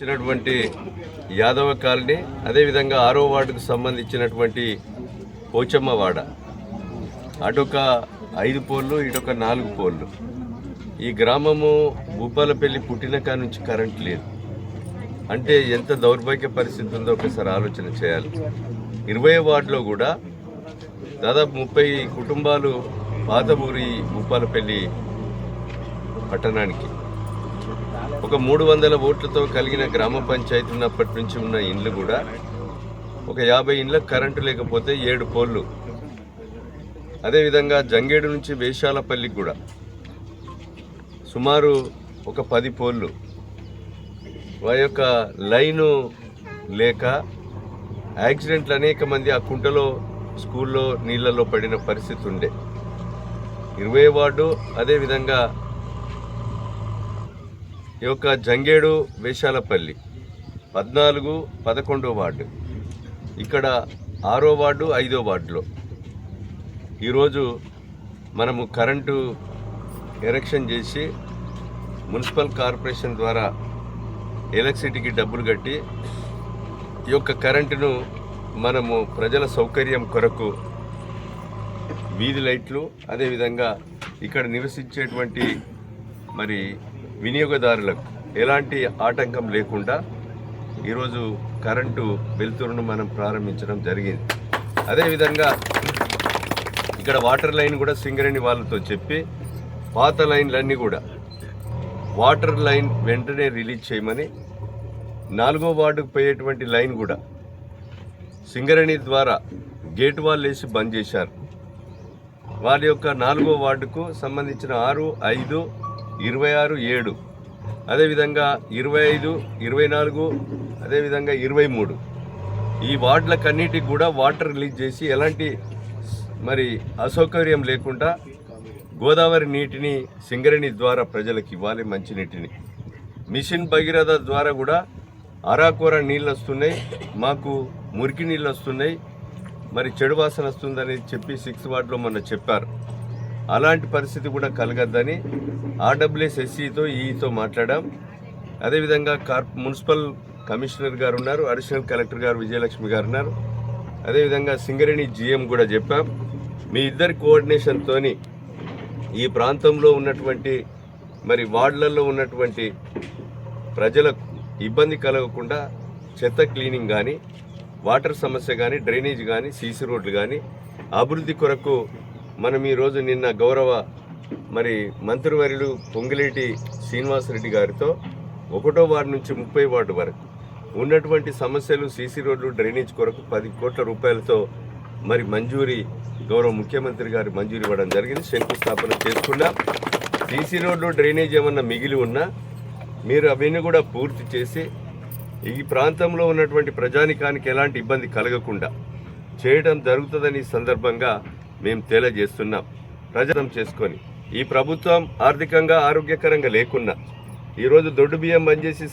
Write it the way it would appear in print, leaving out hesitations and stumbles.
ఇచ్చినటువంటి యాదవ కాలనీ, అదేవిధంగా 6వ వార్డుకు సంబంధించినటువంటి పోచమ్మవాడ, అటొక 5 పోల్లు, ఇటొక 4 పోల్లు. ఈ గ్రామము భూపాలపల్లి పుట్టిన కాడ నుంచి కరెంట్ లేదు అంటే ఎంత దౌర్భాగ్య పరిస్థితి ఉందో ఒకసారి ఆలోచన చేయాలి. 20వ వార్డులో కూడా దాదాపు 30 కుటుంబాలు పాత ఊరి భూపాలపల్లి పట్టణానికి. ఒక 300 ఓట్లతో కలిగిన గ్రామ పంచాయతీ ఉన్నప్పటి నుంచి ఉన్న ఇండ్లు కూడా ఒక 50 ఇండ్లకు కరెంటు లేకపోతే 7 పోల్లు. అదేవిధంగా జంగేడు నుంచి వేషాలపల్లికి కూడా సుమారు ఒక 10 పోల్లు. వారి యొక్క లైను లేక యాక్సిడెంట్లు అనేక మంది ఆ కుంటలో స్కూల్లో నీళ్ళలో పడిన పరిస్థితి ఉండే. 20వ వార్డు, అదేవిధంగా ఈ యొక్క జంగేడు వేషాలపల్లి 14, 11వ వార్డు, ఇక్కడ 6వ వార్డు, 5వ వార్డులో ఈరోజు మనము కరెంటు ఎరెక్షన్ చేసి మున్సిపల్ కార్పొరేషన్ ద్వారా ఎలక్ట్రిసిటీకి డబ్బులు కట్టి ఈ యొక్క కరెంటును మనము ప్రజల సౌకర్యం కొరకు వీధి లైట్లు, అదేవిధంగా ఇక్కడ నివసించేటువంటి మరి వినియోగదారులకు ఎలాంటి ఆటంకం లేకుండా ఈరోజు కరెంటు వెలుతురును మనం ప్రారంభించడం జరిగింది. అదేవిధంగా ఇక్కడ వాటర్ లైన్ కూడా సింగరేణి వాళ్ళతో చెప్పి పాత లైన్లన్నీ కూడా వాటర్ లైన్ వెంటనే రిలీజ్ చేయమని, 4వ వార్డుకు పోయేటువంటి లైన్ కూడా సింగరేణి ద్వారా గేట్ వాల్ వేసి బంద్ చేశారు. వారి యొక్క 4వ వార్డుకు సంబంధించిన 6, 5, 26, 7, అదేవిధంగా 25, 24, అదేవిధంగా 23 ఈ వార్డులకన్నిటికి కూడా వాటర్ రిలీజ్ చేసి ఎలాంటి మరి అసౌకర్యం లేకుండా గోదావరి నీటిని సింగరేణి ద్వారా ప్రజలకు ఇవ్వాలి. మంచినీటిని మిషన్ భగీరథ ద్వారా కూడా అరాకొర నీళ్ళు వస్తున్నాయి, మాకు మురికి నీళ్ళు వస్తున్నాయి, మరి చెడు వాసన వస్తుందని చెప్పి 6వ వార్డులో మొన్న చెప్పారు. అలాంటి పరిస్థితి కూడా కలగద్దని RWSSEతో ఈతో మాట్లాడాం. అదేవిధంగా మున్సిపల్ కమిషనర్ గారు ఉన్నారు, అడిషనల్ కలెక్టర్ గారు విజయలక్ష్మి గారు ఉన్నారు, అదేవిధంగా సింగరేణి GM కూడా చెప్పాం. మీ ఇద్దరి కోఆర్డినేషన్తో ఈ ప్రాంతంలో ఉన్నటువంటి మరి వార్డులలో ఉన్నటువంటి ప్రజలకు ఇబ్బంది కలగకుండా చెత్త క్లీనింగ్ కానీ, వాటర్ సమస్య కానీ, డ్రైనేజ్ కానీ, సీసీ రోడ్లు కానీ అభివృద్ధి కొరకు మనం ఈరోజు నిన్న గౌరవ మరి మంత్రివర్యులు పొంగిలేటి శ్రీనివాసరెడ్డి గారితో 1వ వార్డు నుంచి 30వ వార్డు వరకు ఉన్నటువంటి సమస్యలు, సీసీ రోడ్లు, డ్రైనేజ్ కొరకు 10 కోట్ల రూపాయలతో మరి మంజూరీ గౌరవ ముఖ్యమంత్రి గారు మంజూరు ఇవ్వడం జరిగింది. శంకుస్థాపన చేసుకున్నాం. సీసీ రోడ్లు, డ్రైనేజ్ ఏమన్నా మిగిలి ఉన్నా మీరు అవన్నీ కూడా పూర్తి చేసి ఈ ప్రాంతంలో ఉన్నటువంటి ప్రజానికానికి ఎలాంటి ఇబ్బంది కలగకుండా చేయడం జరుగుతుందని సందర్భంగా మేము తెలియజేస్తున్నాం. ప్రజారం చేసుకొని ఈ ప్రభుత్వం ఆర్థికంగా ఆరోగ్యకరంగా లేకున్నా ఈరోజు దొడ్డు బియ్యం బంద్ చేసి